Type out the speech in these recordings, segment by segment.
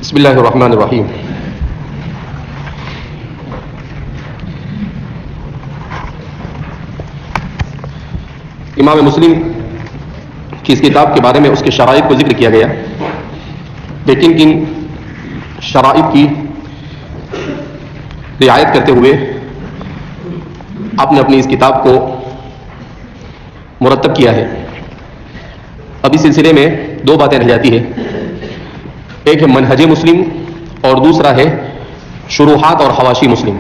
بسم اللہ الرحمن الرحیم. امام مسلم کی اس کتاب کے بارے میں اس کے شرائط کو ذکر کیا گیا، لیکن ان شرائط کی رعایت کرتے ہوئے آپ نے اپنی اس کتاب کو مرتب کیا ہے. اب اس سلسلے میں دو باتیں رہ جاتی ہیں، ایک ہے منہج مسلم اور دوسرا ہے شروحات اور حواشی مسلم.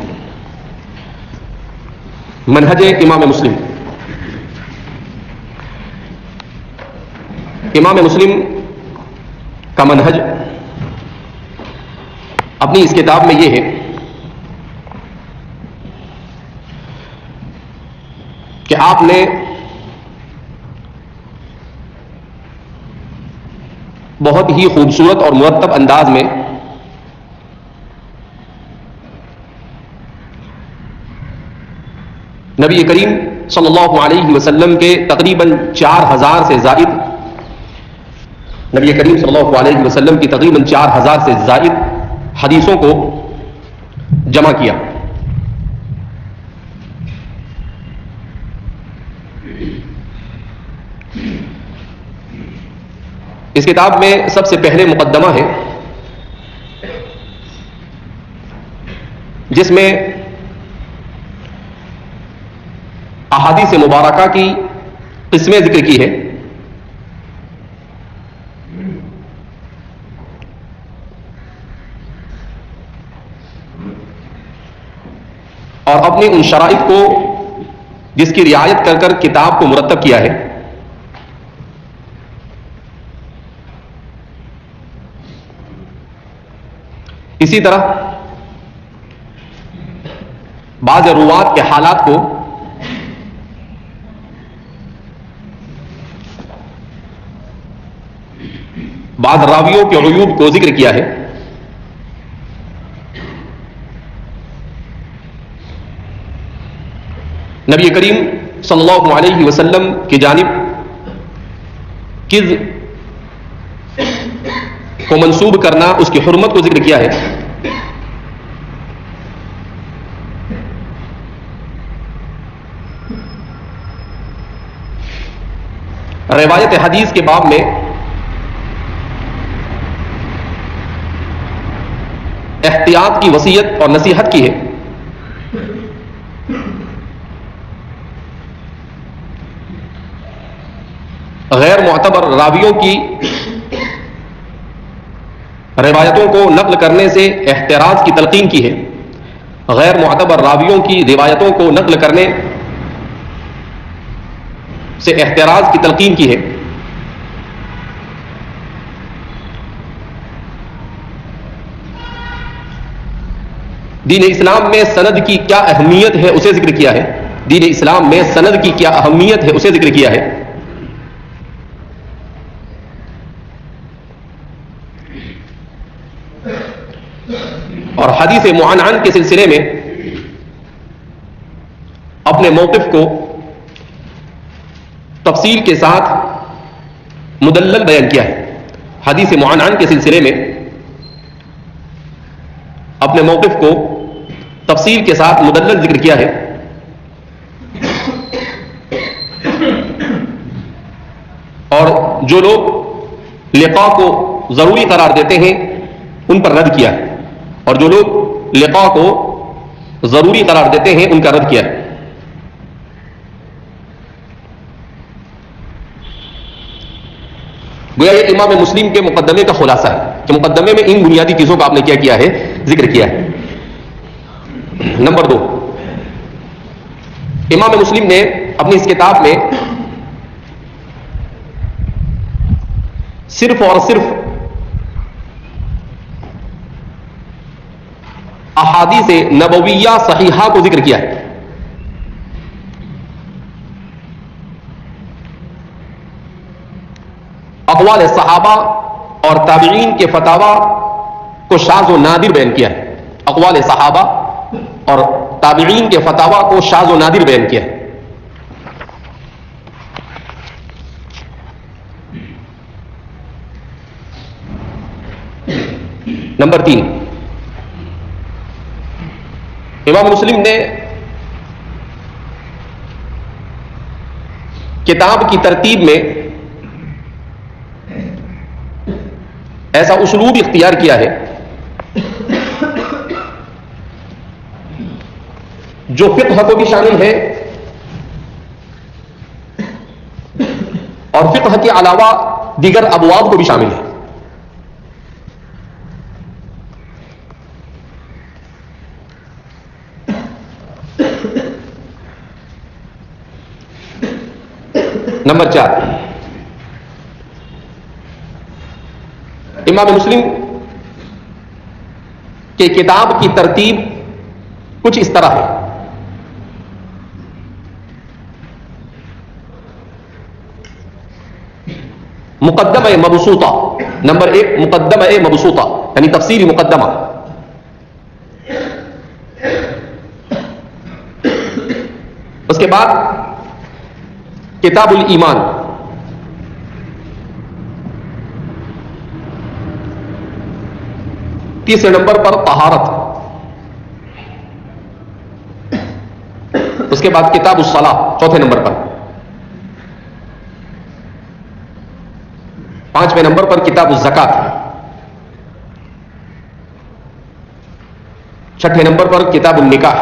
منہج امام مسلم. امام مسلم کا منہج اپنی اس کتاب میں یہ ہے کہ آپ نے بہت ہی خوبصورت اور مرتب انداز میں نبی کریم صلی اللہ علیہ وسلم کے تقریباً 4000 سے زائد نبی کریم صلی اللہ علیہ وسلم کی تقریباً 4000 سے زائد حدیثوں کو جمع کیا. اس کتاب میں سب سے پہلے مقدمہ ہے جس میں احادیث مبارکہ کی قسمیں ذکر کی ہے. اور اپنی ان شرائط کو جس کی رعایت کر کر کتاب کو مرتب کیا ہے. اسی طرح بعض روات کے حالات کو بعض راویوں کے عیوب کو ذکر کیا ہے. نبی کریم صلی اللہ علیہ وسلم کی جانب کذب کو منسوب کرنا، اس کی حرمت کو ذکر کیا ہے. روایت حدیث کے باب میں احتیاط کی وصیت اور نصیحت کی ہے. غیر معتبر راویوں کی روایتوں کو نقل کرنے سے احتراز کی تلقین کی ہے. غیر معتبر راویوں کی روایتوں کو نقل کرنے سے احتراز کی تلقین کی ہے. دین اسلام میں سند کی کیا اہمیت ہے اسے ذکر کیا ہے. دین اسلام میں سند کی کیا اہمیت ہے اسے ذکر کیا ہے. اور حدیث معنعن کے سلسلے میں اپنے موقف کو تفصیل کے ساتھ مدلل بیان کیا ہے. حدیث معنعن کے سلسلے میں اپنے موقف کو تفصیل کے ساتھ مدلل ذکر کیا ہے. اور جو لوگ لقاء کو ضروری قرار دیتے ہیں ان پر رد کیا ہے، اور جو لوگ لقاء کو ضروری قرار دیتے ہیں ان کا رد کیا ہے. گویا یہ امام مسلم کے مقدمے کا خلاصہ ہے کہ مقدمے میں ان بنیادی چیزوں کا آپ نے کیا کیا ہے، ذکر کیا ہے. نمبر 2، امام مسلم نے اپنی اس کتاب میں صرف اور صرف احادیث نبویہ صحیحہ کو ذکر کیا ہے. اقوال صحابہ اور تابعین کے فتاوی کو شاذ و نادر بیان کیا ہے. اقوال صحابہ اور تابعین کے فتاوی کو شاذ و نادر بیان کیا ہے. نمبر 3، امام مسلم نے کتاب کی ترتیب میں ایسا اسلوب اختیار کیا ہے جو فقہ کو بھی شامل ہے اور فقہ کے علاوہ دیگر ابواب کو بھی شامل ہے. نمبر 4، امام مسلم کے کتاب کی ترتیب کچھ اس طرح ہے. مقدمہ مبسوطہ، نمبر 1 مقدمہ مبسوطہ یعنی تفسیری مقدمہ. اس کے بعد کتاب الایمان، تیسرے نمبر پر طہارت. اس کے بعد کتاب الصلاۃ چوتھے نمبر پر. 5ویں نمبر پر کتاب الزکات. 6 نمبر پر کتاب النکاح.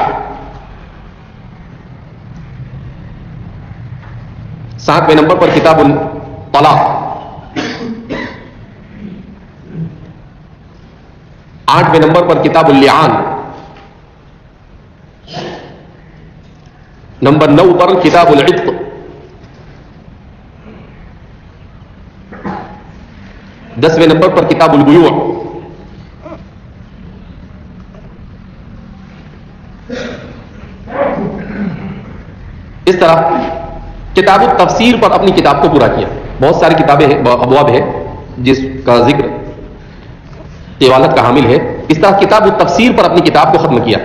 7ویں نمبر پر کتاب الطلاق. 8ویں نمبر پر کتاب اللعان. نمبر 9 پر کتاب العتق. 10ویں نمبر پر کتاب البیوع. اس طرح کتاب التفسیر پر اپنی کتاب کو پورا کیا. بہت ساری کتابیں ہیں، ابواب ہے جس کا ذکر طوالت کا حامل ہے. اس طرح کتاب التفسیر پر اپنی کتاب کو ختم کیا.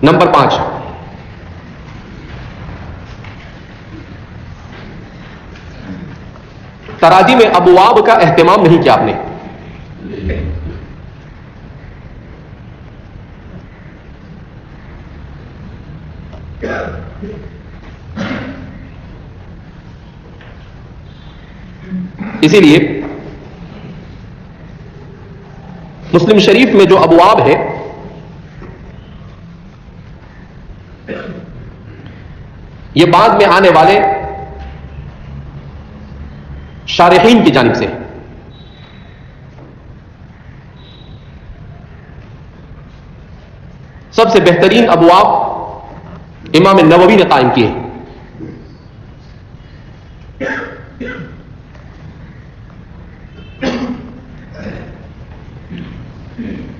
نمبر 5، تراجم ابواب کا اہتمام نہیں کیا آپ نے. اسی لیے مسلم شریف میں جو ابواب ہے یہ بعد میں آنے والے شارحین کی جانب سے. سب سے بہترین ابواب امام نووی نے قائم کیے.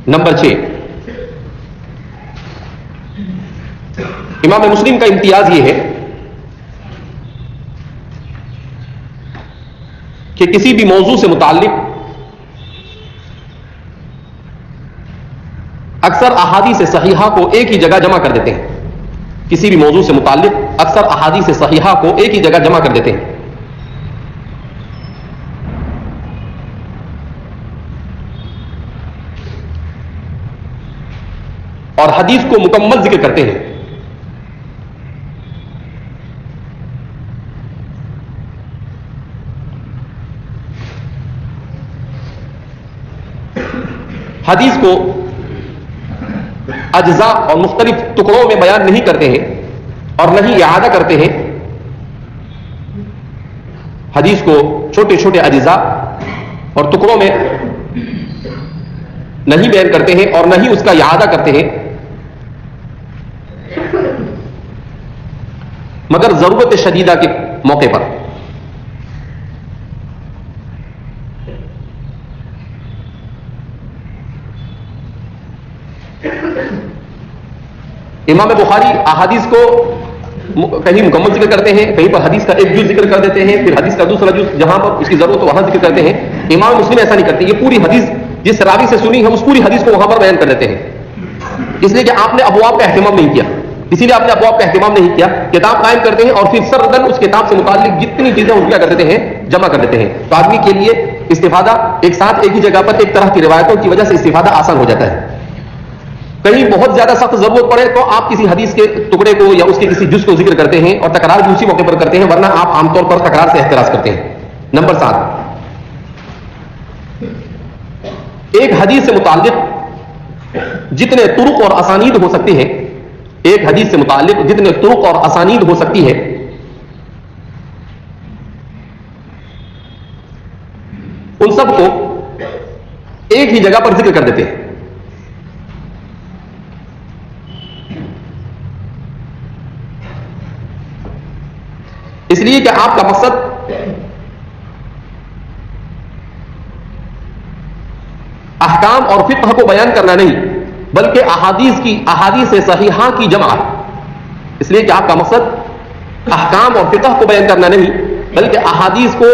نمبر 6، امام مسلم کا امتیاز یہ ہے کہ کسی بھی موضوع سے متعلق اکثر احادیث صحیحہ کو ایک ہی جگہ جمع کر دیتے ہیں. کسی بھی موضوع سے متعلق اکثر احادیث صحیحہ کو ایک ہی جگہ جمع کر دیتے ہیں. اور حدیث کو مکمل ذکر کرتے ہیں. حدیث کو اجزاء اور مختلف ٹکڑوں میں بیان نہیں کرتے ہیں اور نہ ہی اعادہ کرتے ہیں. حدیث کو چھوٹے چھوٹے اجزاء اور ٹکڑوں میں نہیں بیان کرتے ہیں اور نہ ہی اس کا اعادہ کرتے ہیں، مگر ضرورت شدیدہ کے موقع پر. امام بخاری احادیث کو کہیں مکمل ذکر کرتے ہیں، کہیں پر حدیث کا ایک جز ذکر کر دیتے ہیں، پھر حدیث کا دوسرا جز جہاں پر اس کی ضرورت ہو وہاں ذکر کرتے ہیں. امام مسلم ایسا نہیں کرتے. یہ پوری حدیث جس راوی سے سنی ہم اس پوری حدیث کو وہاں پر بیان کر دیتے ہیں، اس لیے کہ آپ نے ابواب کا اہتمام نہیں کیا. اسی لیے آپ نے ابواب کا اہتمام نہیں کیا. کتاب قائم کرتے ہیں اور پھر سردن اس کتاب سے متعلق جتنی چیزیں ان کیا کر دیتے ہیں, جمع کر دیتے ہیں. تو آدمی کے لیے استفادہ ایک ساتھ ایک ہی جگہ پر ایک طرح کی روایتوں کی وجہ سے استفادہ آسان ہو جاتا ہے. کہیں بہت زیادہ سخت ضرورت پڑے تو آپ کسی حدیث کے ٹکڑے کو یا اس کے کسی جز کو ذکر کرتے ہیں اور تکرار بھی اسی موقع پر کرتے ہیں, ورنہ آپ عام طور پر تکرار سے احتراز کرتے ہیں. نمبر 7, ایک حدیث سے متعلق جتنے طرق اور اسانید ہو سکتے ہیں, ایک حدیث سے متعلق جتنے طرق اور اسانید ہو سکتی ہے, ان سب کو ایک ہی جگہ پر ذکر کر دیتے ہیں. اس لیے کہ آپ کا مقصد احکام اور فقہ کو بیان کرنا نہیں, بلکہ احادیث صحیحہ کی جمع. اس لیے کہ آپ کا مقصد احکام اور فقہ کو بیان کرنا نہیں, بلکہ احادیث کو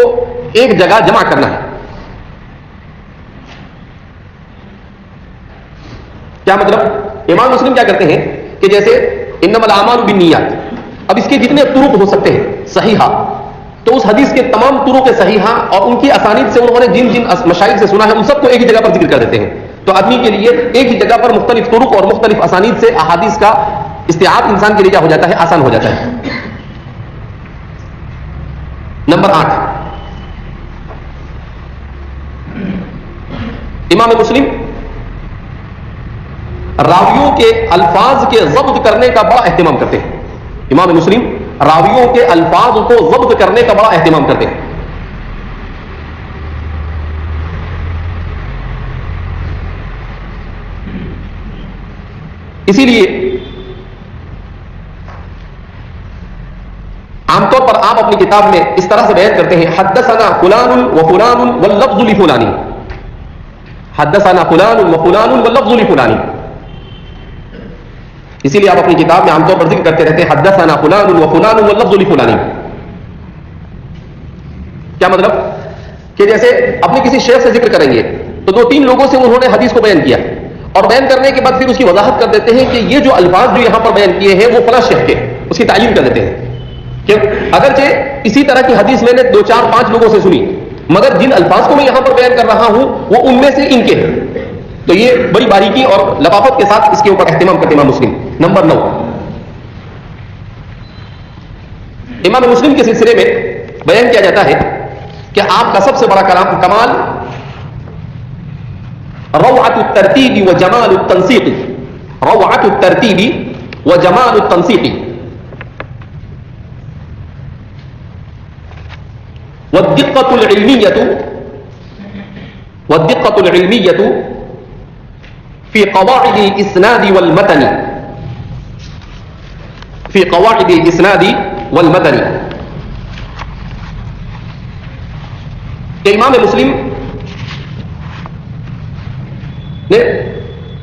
ایک جگہ جمع کرنا ہے. کیا مطلب؟ امام مسلم کیا کرتے ہیں کہ جیسے انما الاعمال بالنیات, اب اس کے جتنے طرق ہو سکتے ہیں صحیحہ, تو اس حدیث کے تمام طرق صحیحہ اور ان کی اسانید سے انہوں نے جن جن مشائخ سے سنا ہے ان سب کو ایک ہی جگہ پر ذکر کر دیتے ہیں. تو آدمی کے لیے ایک ہی جگہ پر مختلف طرق اور مختلف اسانید سے احادیث کا استیعاب انسان کے لیے کیا ہو جاتا ہے, آسان ہو جاتا ہے. نمبر 8, امام مسلم راویوں کے الفاظ کے ضبط کرنے کا بڑا اہتمام کرتے ہیں. امام مسلم راویوں کے الفاظ کو ضبط کرنے کا بڑا اہتمام کرتے ہیں. اسی لیے عام طور پر آپ اپنی کتاب میں اس طرح سے بیان کرتے ہیں, حدثنا فلان و فلان واللفظ لفلانی, حدثنا فلان و فلان واللفظ لفلانی. اسی لیے آپ اپنی کتاب میں عام طور پر ذکر کرتے رہتے ہیں حدثنا فلان و فلان واللفظ لفلانی. کیا مطلب؟ کہ جیسے اپنے کسی شیخ سے ذکر کریں گے تو 2-3 لوگوں سے انہوں نے حدیث کو بیان کیا, اور بیان کرنے کے بعد پھر اس کی وضاحت کر دیتے ہیں کہ یہ جو الفاظ جو یہاں پر بیان کیے ہیں وہ فلاں شیخ کے, اس کی تعلیم کر دیتے ہیں. کہ اگرچہ اسی طرح کی حدیث میں نے 2-4-5 لوگوں سے سنی, مگر جن الفاظ کو میں یہاں پر بیان کر رہا ہوں وہ ان میں سے ان کے ہیں. تو یہ بڑی باریکی اور لطافت کے ساتھ اس کے اوپر اہتمام کرتے امام مسلم. نمبر 9, امام مسلم کے سلسلے میں بیان کیا جاتا ہے کہ آپ کا سب سے بڑا کمال روعۃ الترتیب و جمال التنسیق, روعۃ الترتیب و جمال التنسیق والدقة العلمية في قواعد الإسناد والمتن, في قواعد الإسناد والمتن. کہ امام مسلم نے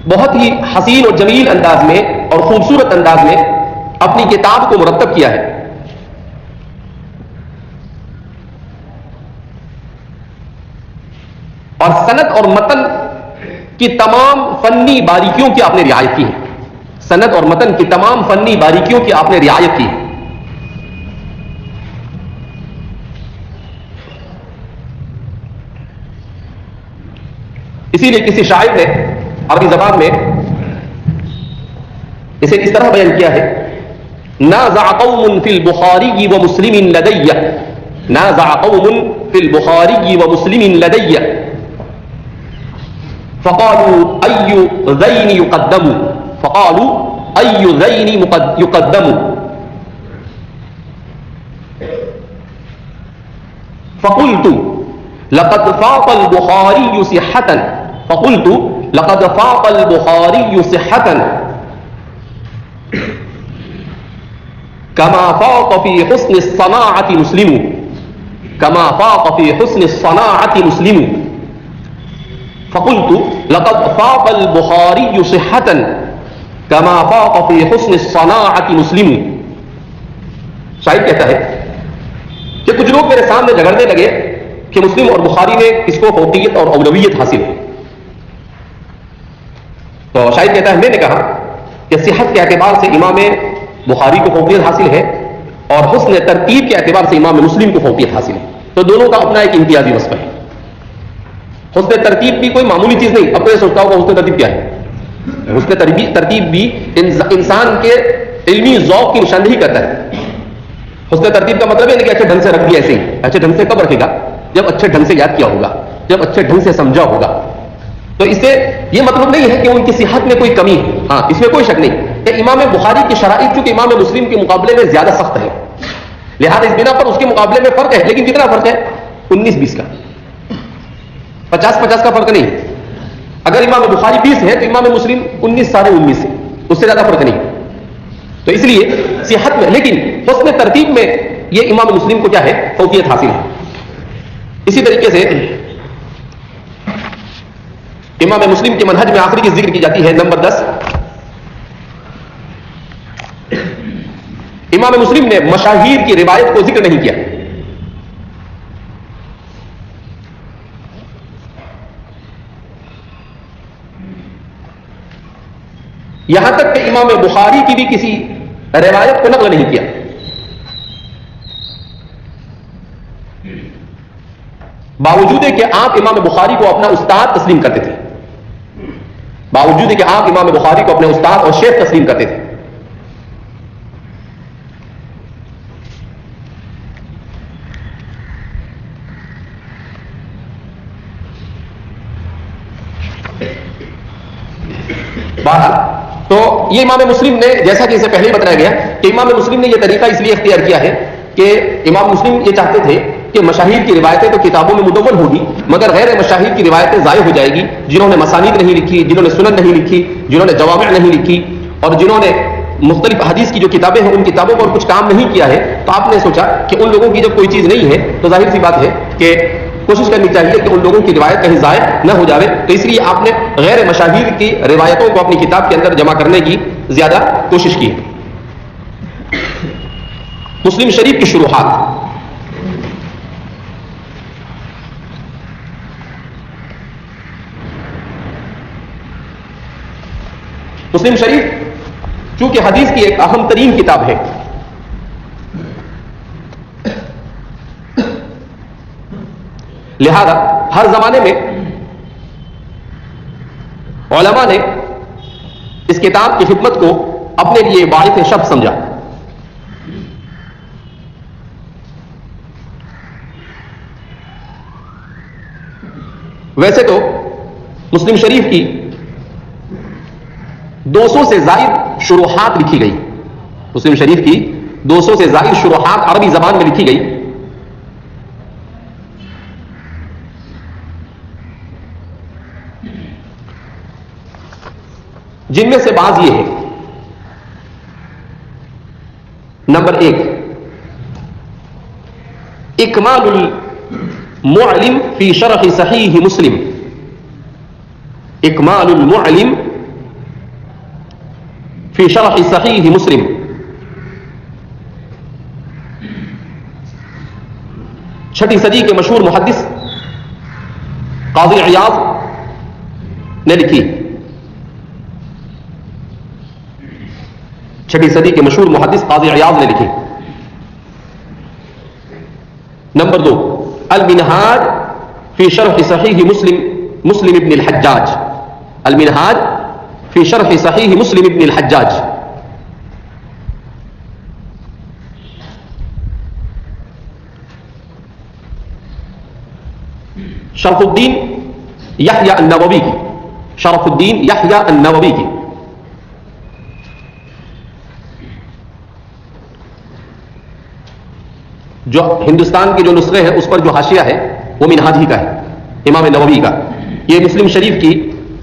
بہت ہی حسین اور جمیل انداز میں اور خوبصورت انداز میں اپنی کتاب کو مرتب کیا ہے, اور سند اور متن کی تمام فنی باریکیوں کی آپ نے رعایت کی ہے. سند اور متن کی تمام فنی باریکیوں کی آپ نے رعایت کی ہے. اسی لیے کسی شاعر نے عربی زبان میں اسے اس طرح بیان کیا ہے, نازع قوم فی البخاری و مسلم لدی, نازع قوم فی البخاری و مسلم لدی فقالوا أي ذين يقدم, فقالوا أي ذين يقدم, فقلت لقد فاق البخاري صحة, فقلت لقد فاق البخاري صحة كما فاق في حسن الصناعة مسلم, كما فاق في حسن الصناعة مسلم, فقلت لقد فاق البخاري صحة كما فاق في حسن الصناعة مسلم. شاعر کہتا ہے کہ کچھ لوگ میرے سامنے جھگڑنے لگے کہ مسلم اور بخاری میں کس کو فوقیت اور اولویت حاصل ہے. تو شاعر کہتا ہے میں نے کہا کہ صحت کے اعتبار سے امام بخاری کو فوقیت حاصل ہے اور حسن ترتیب کے اعتبار سے امام مسلم کو فوقیت حاصل ہے. تو دونوں کا اپنا ایک امتیازی وصف ہے. حسن ترتیب بھی کوئی معمولی چیز نہیں. اب میں سوچتا ہوں کہ حسن ترتیب کیا ہے؟ حسن ترتیب بھی انسان کے علمی ذوق کی نشاندہی کرتا ہے. حسن ترتیب کا مطلب ہے کہ اچھے ڈھنگ سے رکھ دیا ایسے ہی. اچھے ڈھنگ سے کب رکھے گا؟ جب اچھے ڈھنگ سے یاد کیا ہوگا, جب اچھے ڈھنگ سے سمجھا ہوگا. تو اس سے یہ مطلب نہیں ہے کہ ان کی صحت میں کوئی کمی ہے. ہاں, اس میں کوئی شک نہیں کہ امام بخاری کی شرائط چونکہ امام مسلم کے مقابلے میں زیادہ سخت ہے, لہذا اس بنا پر اس کے مقابلے میں فرق ہے. لیکن کتنا فرق ہے؟ 19-20 کا, 50-50 کا فرق نہیں. اگر امام بخاری 20 ہے تو امام مسلم 19-19.5 ہے, اس سے زیادہ فرق نہیں. تو اس لیے صحت میں, لیکن حسن ترتیب میں یہ امام مسلم کو کیا ہے؟ فوقیت حاصل ہے. اسی طریقے سے امام مسلم کے منہج میں آخری کی ذکر کی جاتی ہے نمبر 10. امام مسلم نے مشاہیر کی روایت کو ذکر نہیں کیا. یہاں تک کہ امام بخاری کی بھی کسی روایت کو نقل نہیں کیا. باوجود کہ آپ امام بخاری کو اپنا استاد تسلیم کرتے تھے, باوجود کہ آپ امام بخاری کو اپنے استاد اور شیخ تسلیم کرتے تھے. بہرحال تو یہ امام مسلم نے, جیسا کہ اسے پہلے ہی بتایا گیا کہ امام مسلم نے یہ طریقہ اس لیے اختیار کیا ہے کہ امام مسلم یہ چاہتے تھے کہ مشاہیر کی روایتیں تو کتابوں میں مدون ہوگی, مگر غیر مشاہیر کی روایتیں ضائع ہو جائے گی, جنہوں نے مسانید نہیں لکھی, جنہوں نے سنن نہیں لکھی, جنہوں نے جوامع نہیں لکھی, اور جنہوں نے مختلف حدیث کی جو کتابیں ہیں ان کتابوں پر کچھ کام نہیں کیا ہے. تو آپ نے سوچا کہ ان لوگوں کی جب کوئی چیز نہیں ہے تو ظاہر سی بات ہے کہ کوشش کرنی چاہیے کہ ان لوگوں کی روایت کہیں ضائع نہ ہو جائے. تو اس لیے آپ نے غیر مشاہیر کی روایتوں کو اپنی کتاب کے اندر جمع کرنے کی زیادہ کوشش کی. مسلم شریف کی شروحات. مسلم شریف چونکہ حدیث کی ایک اہم ترین کتاب ہے, لہذا ہر زمانے میں علماء نے اس کتاب کی خدمت کو اپنے لیے باعث شرف سمجھا. ویسے تو مسلم شریف کی 200 سے زائد شروحات لکھی گئی. مسلم شریف کی 200 سے زائد شروحات عربی زبان میں لکھی گئی. جن میں سے بعض یہ ہے. نمبر 1, اکمال المعلم فی شرح صحیح مسلم. اکمال المعلم فی شرح صحیح مسلم. چھٹی صدی کے مشہور محدث قاضی عیاض نے لکھی. چھٹی صدی کے مشہور محدث قاضی عیاض نے لکھی. نمبر 2, المنہاج فی شرح صحیح مسلم ابن الحجاج. المنہاج فی شرح صحیح مسلم ابن الحجاج. شرف الدین یحییٰ النووی کی. شرف الدین یحییٰ النووی کی. جو ہندوستان کے جو نسخے ہیں اس پر جو حاشیہ ہے وہ منہاج ہی کا ہے, امام نووی کا. یہ مسلم شریف کی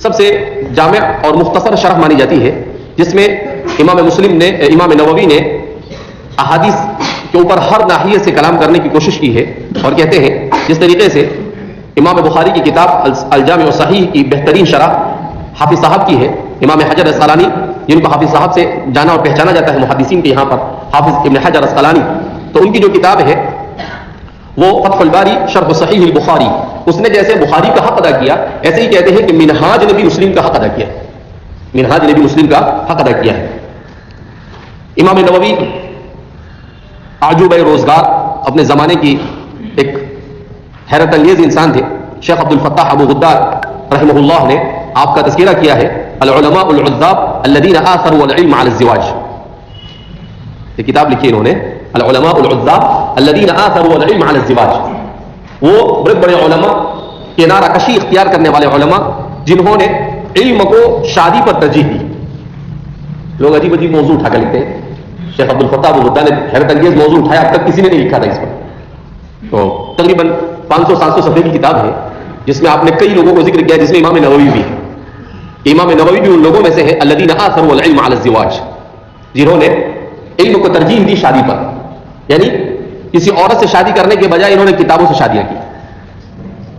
سب سے جامع اور مختصر شرح مانی جاتی ہے, جس میں امام نووی نے احادیث کے اوپر ہر ناحیے سے کلام کرنے کی کوشش کی ہے. اور کہتے ہیں جس طریقے سے امام بخاری کی کتاب الجامع الصحیح کی بہترین شرح حافظ صاحب کی ہے, امام حجر عسقلانی, جن کو حافظ صاحب سے جانا اور پہچانا جاتا ہے محدثین کے یہاں پر, حافظ ابن حجر عسقلانی. تو ان کی جو کتاب ہے وہ فتح الباری شرح صحیح البخاری, اس نے جیسے بخاری کا حق ادا کیا ایسے ہی کہتے ہیں کہ منہاج نے بھی مسلم کا حق ادا کیا. منہاج نے بھی مسلم کا حق ادا کیا ہے. امام نووی عجوبہ روزگار اپنے زمانے کی ایک حیرت انگیز انسان تھے. شیخ عبد الفتاح ابو غدار رحمہ اللہ نے آپ کا تذکرہ کیا ہے العلماء العذاب الذین آثروا العلم علی الزواج. یہ کتاب لکھی انہوں نے العلماء العذاب الذین آثروا العلم علی الزواج. وہ بڑے بڑے علماء کنارہ کشی اختیار کرنے والے علماء جنہوں نے علم کو شادی پر ترجیح دی. لوگ عجیب عجیب موضوع اٹھا کر لکھتے ہیں. شیخ عبد الفتاح ابو غدار نے حیرت انگیز موضوع اٹھایا, اب تک کسی نے نہیں لکھا تھا اس پر. تو تقریباً 500-700 صفحے کی کتاب ہے جس میں آپ نے کئی لوگوں کو ذکر کیا, جس میں امام نووی بھی ہے. امام نووی بھی ان لوگوں میں سے ہے الذین آثروا العلم علی الزواج, جنہوں نے علم کو ترجیح دی شادی پر. یعنی کسی عورت سے شادی کرنے کے بجائے انہوں نے کتابوں سے شادیاں کی.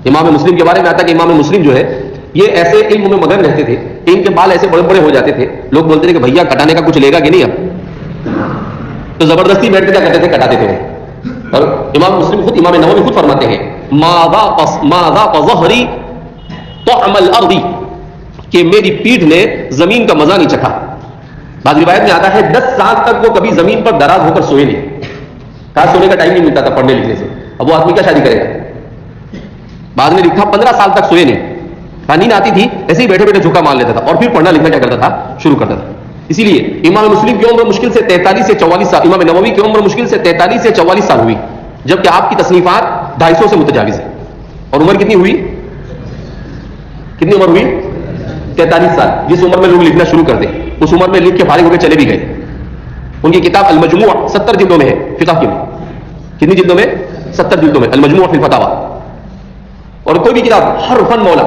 امام مسلم کے بارے میں آتا ہے کہ امام مسلم جو ہے یہ ایسے علم میں مگن رہتے تھے کہ ان کے بال ایسے بڑے بڑے ہو جاتے تھے, لوگ بولتے تھے کہ بھیا کٹانے کا کچھ لے گا کہ نہیں, اب تو زبردستی بیٹھ کے کیا کرتے تھے, کٹاتے تھے. اور امام مسلم خود, امام نووی خود فرماتے ہیں ما ذاق ظہری طعم الارض, کہ میری پیٹھ نے زمین کا مزہ نہیں چکھا. بعض روایت میں آتا ہے 10 سال تک وہ کبھی زمین پر دراز ہو کر سوئے نہیں. کہا سونے کا ٹائم نہیں ملتا تھا پڑھنے لکھنے سے. اب وہ آدمی کیا شادی کرے گا. بعد میں لکھا 15 سال تک سوئے نہیں. نیند آتی تھی ایسے ہی بیٹھے بیٹھے جھکا مار لیتا تھا اور پھر پڑھنا لکھنا کیا کرتا تھا, شروع کرتا تھا. اسی لیے امام مسلم کی عمر مشکل سے 43 سے 44 سال, امام نووی کی عمر مشکل سے 43 سے 44 سال ہوئی, جبکہ آپ کی تصنیفات 250 سے متجاوز ہیں. اور عمر کتنی ہوئی, کتنی عمر ہوئی, 43 سال. جس عمر میں لوگ لکھنا شروع کرتے اس عمر میں لکھ کے فارغ ہو کے چلے بھی گئے. ان کی کتاب المجموع 70 جلدوں میں ہے فقہ کی. کتنی جلدوں میں, 70 جلدوں میں المجموع فی الفتاوی. اور کوئی بھی کتاب ہر فن مولا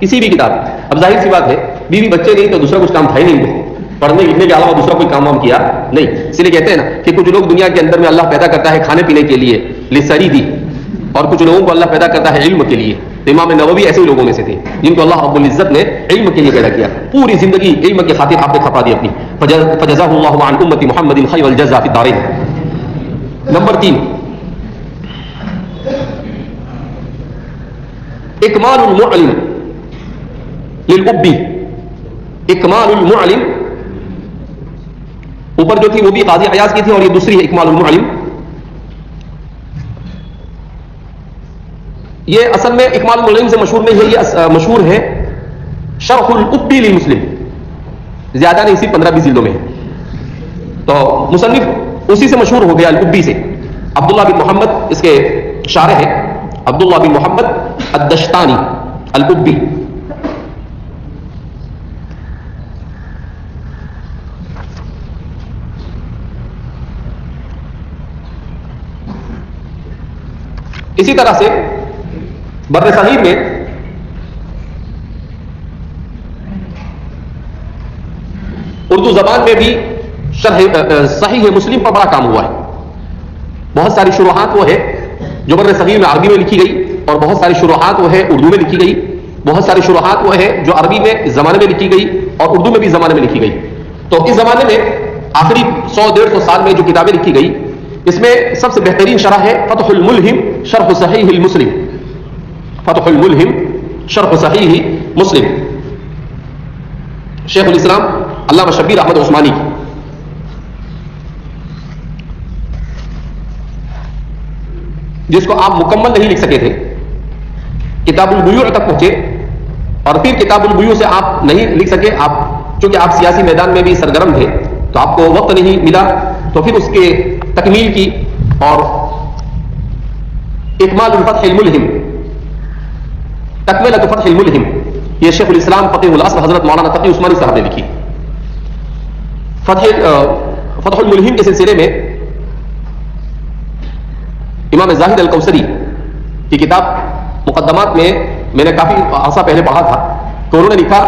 کسی بھی کتاب. اب ظاہر سی بات ہے بیوی بچے نہیں تو دوسرا کچھ کام تھا ہی نہیں, پڑھنے لکھنے کے علاوہ دوسرا کوئی کام وام کیا نہیں. اس لیے کہتے ہیں نا کہ کچھ لوگ دنیا کے اندر میں اللہ پیدا کرتا ہے کھانے پینے کے لیے لسری دی, اور کچھ لوگوں کو اللہ پیدا کرتا ہے علم کے لیے. تو امام نووی ایسے ہی لوگوں میں سے تھے جن کو اللہ رب العزت نے علم کے لیے پیدا کیا. پوری زندگی علم کی خاطر آپ نے کھپا دی اپنی. فجزاہ اللہ عن امت محمد خیر الجزا فی الدارین. نمبر 3 اکمال المعلم للابی. اکمال المعلم اوپر جو تھی وہ بھی قاضی عیاض کی تھی, اور یہ دوسری ہے اکمال المعلم. یہ اصل میں اکمال المعلم سے مشہور نہیں ہے, یہ مشہور ہے شرح الابی للمسلم. زیادہ نہیں, اسی 15-20 جلدوں میں ہے. تو مصنف اسی سے مشہور ہو گیا الابی سے. عبداللہ بن محمد اس کے شارح ہے, عبداللہ بن محمد الدشتانی الابی. اسی طرح سے بر صغیر میں اردو زبان میں بھی شرح صحیح مسلم پر بڑا کام ہوا ہے. بہت ساری شروحات وہ ہے جو بر صغیر میں عربی میں لکھی گئی, اور بہت ساری شروحات وہ ہے اردو میں لکھی گئی. بہت ساری شروحات وہ ہے جو عربی میں زمانے میں لکھی گئی اور اردو میں بھی زمانے میں لکھی گئی. تو اس زمانے میں آخری 100-150 سال میں جو کتابیں لکھی گئی اس میں سب سے بہترین شرح ہے فتح الملہم شرح صحیح المسلم. فتح الملہم شرح صحیح مسلم, شیخ الاسلام علامہ شبیر احمد عثمانی کی. جس کو آپ مکمل نہیں لکھ سکے تھے, کتاب البیوع تک پہنچے, اور پھر کتاب البیوع سے آپ نہیں لکھ سکے. آپ چونکہ آپ سیاسی میدان میں بھی سرگرم تھے تو آپ کو وقت نہیں ملا, تو پھر اس کے تکمیل کی. اور اکمال الفتح الملہم, تکمیلۃ فتح الملہم, یہ شیخ الاسلام فقیہ الاصل حضرت مولانا تقی عثمانی صاحب نے لکھی. فتح الملہم کے سلسلے میں امام زاہد الکوثری کی کتاب مقدمات میں نے کافی عرصہ پہلے پڑھا تھا کہ انہوں نے لکھا,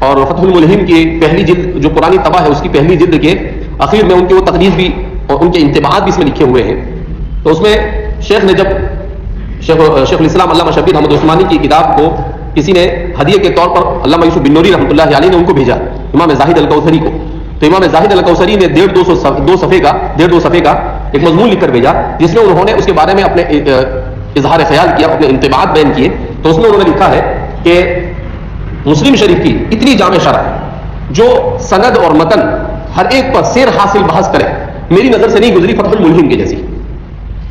اور فتح الملہم کی پہلی جلد جو پرانی طبع ہے اس کی پہلی جلد کے اخیر میں ان کی وہ تقریر بھی اور ان کے انتباہات بھی اس میں لکھے ہوئے ہیں. تو اس میں شیخ نے جب شیخ الاسلام علامہ شبیر احمد عثمانی کی کتاب کو کسی نے ہدیے کے طور پر علامہ یوسف بن نوری رحمۃ اللہ علیہ نے ان کو بھیجا امام زاہد الکوثری کو, تو امام زاہد الکوثری نے 150 صفحے کا ایک مضمون لکھ کر بھیجا جس میں انہوں نے اس کے بارے میں اپنے اظہار خیال کیا, اپنے انتباہات بیان کیے. تو اس میں انہوں نے لکھا ہے کہ مسلم شریف کی اتنی جامع شرح جو سند اور متن ہر ایک پر سیر حاصل بحث کرے، میری نظر سے نہیں گزری فتح الملہم کے جیسی،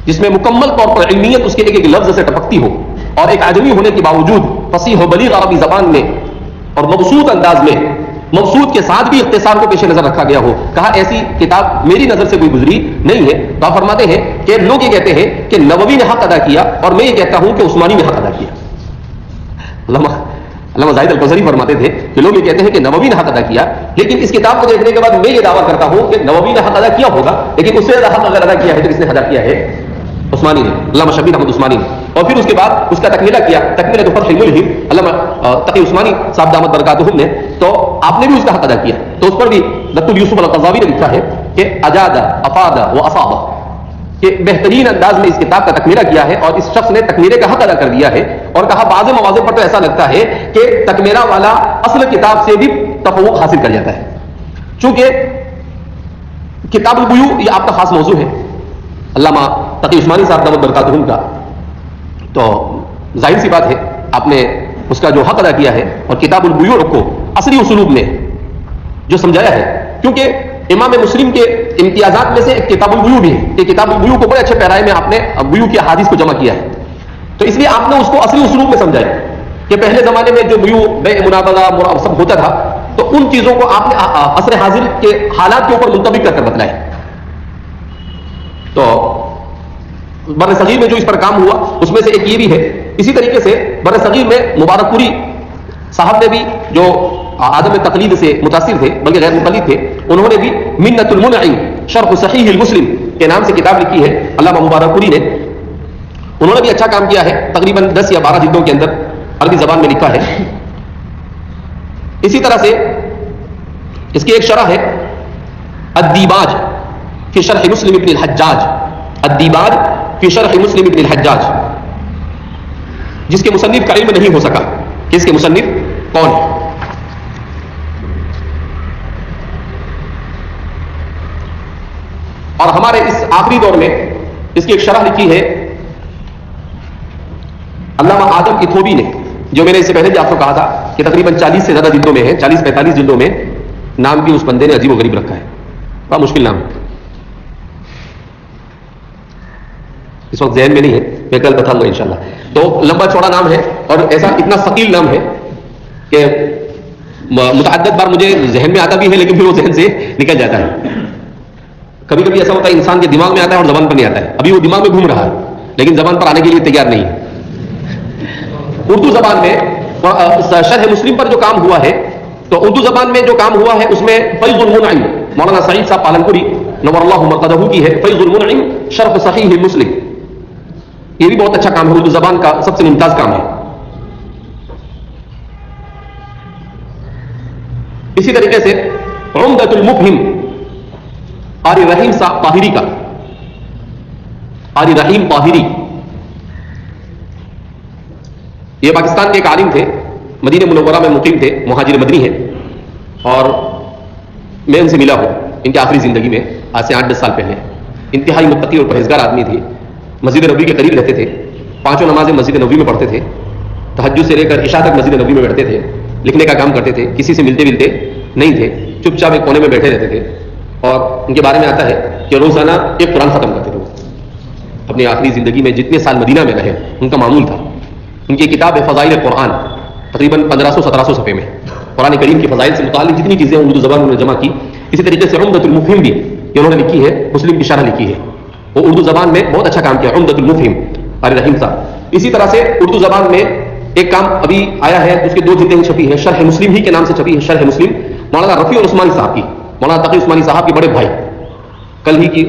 جس میں مکمل طور پر علمیت اس کے ایک ایک لفظ سے ٹپکتی ہو، اور ایک آدمی ہونے کے باوجود فصیح و بلیغ عربی زبان میں اور مبسوط انداز میں، مبسوط کے ساتھ بھی اختصار کو پیش نظر رکھا گیا ہو. کہا ایسی کتاب میری نظر سے کوئی گزری نہیں ہے. تو آپ فرماتے ہیں کہ لوگ یہ کہتے ہیں کہ نووی نے حق ادا کیا، اور میں یہ کہتا ہوں کہ عثمانی نے حق ادا کیا. علامہ زاہد القوثری فرماتے تھے کہ لوگ یہ کہتے ہیں کہ نووی نے حق ادا کیا، لیکن اس کتاب کو دیکھنے کے بعد میں یہ دعویٰ کرتا ہوں کہ نووی نے حق ادا کیا ہوگا، لیکن اس سے زیادہ حق اگر ادا کیا ہے تو کس نے ادا کیا ہے؟ عثمانی نے، علامہ شبیر احمد عثمانی نے. اور پھر اس کے بعد اس کا تکملہ کیا، تکملہ فتح الملہم علامہ تقی عثمانی صاحب دامت برکاتہم نے. تو آپ نے بھی اس کا حق ادا کیا. تو اس پر بھی دکتور یوسف القرضاوی نے لکھا ہے کہ اجاد افاد و اصاب، کہ بہترین انداز میں اس کتاب کا تکملہ کیا ہے، اور اس شخص نے تکمیلے کا حق ادا کر دیا ہے. اور کہا بعض مواضع پر تو ایسا لگتا ہے کہ تکمیلہ والا اصل کتاب سے بھی تفوق حاصل کر جاتا ہے، چونکہ کتاب البیوع یہ آپ کا خاص موضوع ہے علامہ تقی عثمانی صاحب دامت برکاتہم کا. تو ظاہر سی بات ہے آپ نے اس کا جو حق ادا کیا ہے، اور کتاب البیوع کو عصری اسلوب میں جو سمجھایا ہے، کیونکہ امام مسلم کے امتیازات میں سے ایک کتاب البیوع بھی ہے کہ کتاب البیوع کو بڑے اچھے پیرائے میں آپ نے بیوع کی احادیث کو جمع کیا ہے. تو اس لیے آپ نے اس کو عصری اسلوب میں سمجھایا کہ پہلے زمانے میں جو بیوع بیع منابضہ سب ہوتا تھا، تو ان چیزوں کو آپ نے عصر حاضر کے حالات کے اوپر منطبق کر کر بتلایا. تو بر صغیر میں جو اس پر کام ہوا اس میں سے ایک یہ بھی ہے. اسی طریقے سے بر صغیر میں مبارک پوری صاحب نے بھی، جو عدم تقلید سے متاثر تھے بلکہ غیر مقلد تھے، انہوں نے بھی منت المنعم شرح صحیح المسلم کے نام سے کتاب لکھی ہے علامہ مبارک پوری نے. انہوں نے بھی اچھا کام کیا ہے، تقریباً 10 یا 12 جلدوں کے اندر عربی زبان میں لکھا ہے. اسی طرح سے اس کی ایک شرح ہے الدیباج فی شرح مسلم ابن الحجاج، الدیباج فی شرح مسلم ابن الحجاج، جس کے مصنف کا علم نہیں ہو سکا کہ اس کے مصنف کون ہے. اور ہمارے اس آخری دور میں اس کی ایک شرح لکھی ہے علامہ آدم ایتھوپی نے، جو میں نے اس سے پہلے بھی آپ کو کہا تھا کہ تقریباً 40 سے زیادہ جلدوں میں ہے، 40-45 جلدوں میں. نام بھی اس بندے نے عجیب و غریب رکھا ہے، بڑا مشکل نام ہے، اس وقت ذہن میں نہیں ہے، میں کل بتاؤں گا انشاءاللہ. تو لمبا چوڑا نام ہے، اور ایسا اتنا ثقیل نام ہے کہ متعدد بار مجھے ذہن میں آتا بھی ہے، لیکن پھر وہ ذہن سے نکل جاتا ہے. کبھی کبھی ایسا ہوتا ہے انسان کے دماغ میں آتا ہے اور زبان پر نہیں آتا ہے. ابھی وہ دماغ میں گھوم رہا ہے لیکن زبان پر آنے کے لیے تیار نہیں ہے. اردو زبان میں شرح مسلم پر جو کام ہوا ہے، تو اردو زبان میں جو کام ہوا ہے اس میں فیض المنعم مولانا سعید صاحب پالنپوری نور اللہ مرقدہ کی ہے، فیض المنعم شرح صحیح مسلم. یہ بھی بہت اچھا کام ہے، اردو زبان کا سب سے ممتاز کام ہے. اسی طریقے سے عمدۃ المفہم قاری رحیم صاحب طاہری کا، قاری رحیم طاہری، یہ پاکستان کے ایک عالم تھے، مدینہ منورہ میں مقیم تھے، مہاجر مدنی ہیں، اور میں ان سے ملا ہوں ان کی آخری زندگی میں آج سے 8-10 سال پہلے. انتہائی متقی اور پرہیزگار آدمی تھے، مسجد نبوی کے قریب رہتے تھے، 5 نمازیں مسجد نبوی میں پڑھتے تھے، تہجد سے لے کر عشاء تک مسجد نبوی میں بیٹھتے تھے، لکھنے کا کام کرتے تھے، کسی سے ملتے نہیں تھے، چپ چاپ ایک کونے میں بیٹھے رہتے تھے. اور ان کے بارے میں آتا ہے کہ روزانہ ایک قرآن ختم کرتے تھے. اپنی آخری زندگی میں جتنے سال مدینہ میں رہے ان کا معمول تھا. ان کی کتاب ہے فضائل قرآن، تقریباً 1500-1700 صفحے میں قرآن کریم کی فضائل سے متعلق جتنی چیزیں اردو زبان میں جمع کی. اسی طریقے سے عمدۃ المفہم بھی یہ انہوں نے لکھی ہے، مسلم کی شرح لکھی ہے، وہ اردو زبان میں بہت اچھا کام کیا، عمدۃ المفہم قاری رحیم صاحب. اسی طرح سے اردو زبان میں ایک کام ابھی آیا ہے، اس کے 2 جلدیں چھپی ہیں، شرح مسلم ہی کے نام سے چھپی ہے، شرح مسلم مولانا رفیع عثمانی صاحب کی، مولانا تقی عثمانی صاحب کے بڑے بھائی. کل ہی کی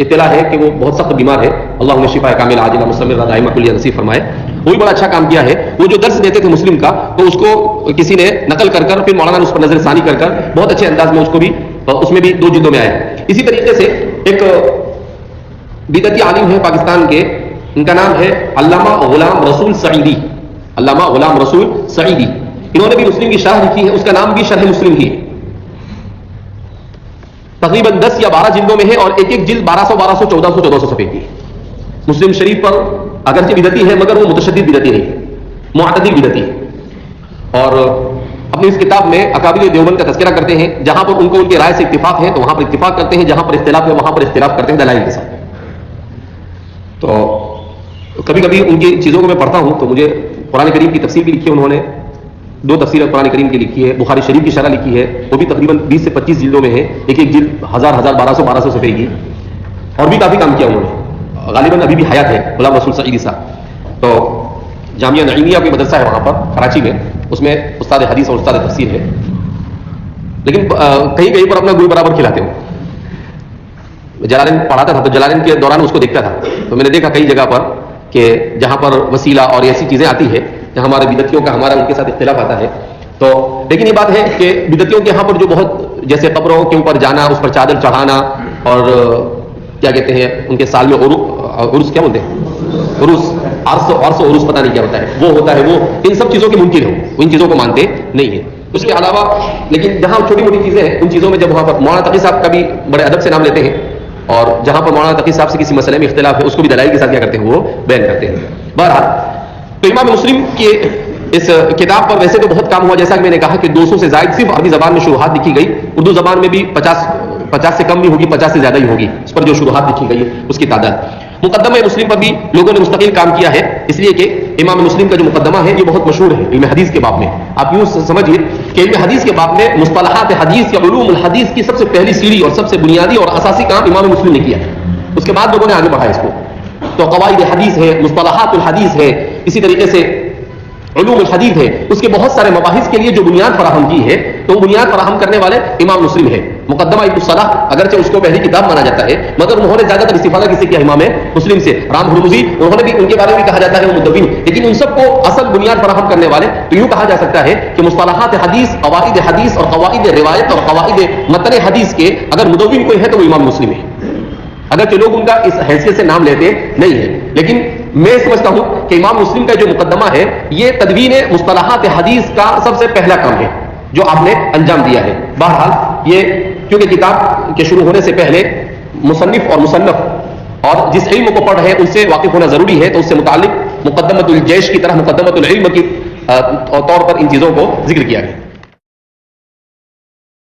اطلاع ہے کہ وہ بہت سخت بیمار ہے، اللہ انہیں شفا کامل عاجلہ مستمرہ دائمہ کلیہ نصیب فرمائے. وہ بھی بڑا اچھا کام کیا ہے. وہ جو درس دیتے تھے مسلم کا، تو اس کو کسی نے نقل کر کر پھر مولانا نے اس پر نظر ثانی کر کر بہت اچھے انداز میں اس کو بھی، اس میں بھی 2 جلدوں میں آیا. اسی طریقے سے ایک بدعتی عالم ہے پاکستان کے، ان کا نام ہے علامہ غلام رسول سعیدی، علامہ غلام رسول سعیدی. انہوں نے بھی مسلم کی شرح لکھی ہے، اس کا نام بھی شرح مسلم ہی ہے. تقریباً 10 یا 12 جلدوں میں ہے، اور ایک ایک جلد 1200 1400 صفحے کی. مسلم شریف پر اگرچہ بدعتی ہے مگر وہ متشدد بدعتی نہیں ہے، معتدل بدعتی ہے. اور اپنی اس کتاب میں اکابر دیوبند کا تذکرہ کرتے ہیں، جہاں پر ان کو ان کی رائے سے اتفاق ہے تو وہاں پر اتفاق کرتے ہیں، جہاں پر اختلاف ہے وہاں پر اختلاف کرتے ہیں دلائل کے ساتھ. تو کبھی کبھی ان کی چیزوں کو میں پڑھتا ہوں تو مجھے قرآن کریم کی تفسیر بھی لکھی ہے، انہوں نے 2 تفسیر قرآن کریم کی لکھی ہے، بخاری شریف کی شرح لکھی ہے، وہ بھی تقریباً 20 سے 25 جلدوں میں ہے، ایک ایک جلد 1200 صفحے کی، اور بھی کافی کام کیا انہوں نے. غالباً ابھی بھی حیات ہے غلام رسول سعیدی صاحب. تو جامعہ نعیمیہ کوئی مدرسہ ہے وہاں پر کراچی میں، اس میں استاد حدیث اور استاد تفسیر ہے، لیکن کہیں کہیں پر اپنا گل برابر کھلاتے ہو. جلالین پڑھاتا تھا تو جلالین کے دوران اس کو دیکھتا تھا، تو میں نے دیکھا کئی جگہ پر کہ جہاں پر وسیلہ اور ایسی چیزیں آتی ہے جہاں ہمارے بدعتیوں کا ہمارا ان کے ساتھ اختلاف آتا ہے. تو لیکن یہ بات ہے کہ بدعتیوں کے یہاں پر جو بہت جیسے قبروں کے اوپر جانا، اس پر چادر چڑھانا، اور کیا کہتے ہیں ان کے سال میں عرس کیا بولتے ہیں، عرس عرس پتہ نہیں کیا ہوتا ہے، وہ ہوتا ہے، وہ ان سب چیزوں کے منکر ہو، ان چیزوں کو مانتے نہیں ہیں. اس کے علاوہ لیکن جہاں چھوٹی موٹی چیزیں ہیں ان چیزوں میں جب وہاں پر مولانا تقی صاحب کا بھی بڑے ادب سے نام لیتے ہیں، اور جہاں پر مولانا تقی صاحب سے کسی مسئلے میں اختلاف ہے اس کو بھی دلائل کے ساتھ کیا کرتے ہیں، وہ بیان کرتے ہیں. بہرحال تو امام مسلم کے اس کتاب پر ویسے تو بہت کام ہوا، جیسا کہ میں نے کہا کہ 200 سے زائد صرف عربی زبان میں شروحات لکھی گئی، اردو زبان میں بھی 50 سے کم بھی ہوگی، 50 سے زیادہ ہی ہوگی اس پر جو شروحات لکھی گئی اس کی تعداد. مقدمہ مسلم پر بھی لوگوں نے مستقل کام کیا ہے، اس لیے کہ امام مسلم کا جو مقدمہ ہے یہ بہت مشہور ہے علم حدیث کے باب میں. آپ یوں سمجھیے کہ علم حدیث کے باب میں مصطلحات حدیث یا علوم الحدیث کی سب سے پہلی سیڑھی اور سب سے بنیادی اور اساسی کام امام مسلم نے کیا. اس کے بعد لوگوں نے آگے بڑھایا اس کو. تو قواعد حدیث ہے، مصطلحات الحدیث ہے، اسی طریقے سے علوم الحدیث ہے، اس کے بہت سارے مباحث کے لیے جو بنیاد فراہم کی ہے تو وہ بنیاد فراہم کرنے والے امام مسلم ہے. مقدمہ ابن الصلاح اگرچہ اس کو پہلی کتاب مانا جاتا ہے مگر انہوں نے زیادہ تر استفادہ کسی کیا امام مسلم سے. رام ہرمزی انہوں نے بھی ان کے بارے میں کہا جاتا ہے وہ مدون، لیکن ان سب کو اصل بنیاد فراہم کرنے والے تو یوں کہا جا سکتا ہے کہ مصطلحات حدیث، قواعد حدیث اور قواعد روایت اور قواعد متن حدیث کے اگر مدون کوئی ہے تو وہ امام مسلم ہے. اگرچہ لوگ ان کا اس حیثیت سے نام لیتے نہیں ہیں، لیکن میں سمجھتا ہوں کہ امام مسلم کا جو مقدمہ ہے یہ تدوین مصطلحات حدیث کا سب سے پہلا کام ہے جو آپ نے انجام دیا ہے. بہرحال یہ کیونکہ کتاب کے شروع ہونے سے پہلے مصنف اور مصنف اور جس علم کو پڑھ رہے ہیں ان سے واقف ہونا ضروری ہے، تو اس سے متعلق مقدمۃ الجیش کی طرح مقدمۃ العلم کی طور پر ان چیزوں کو ذکر کیا گیا.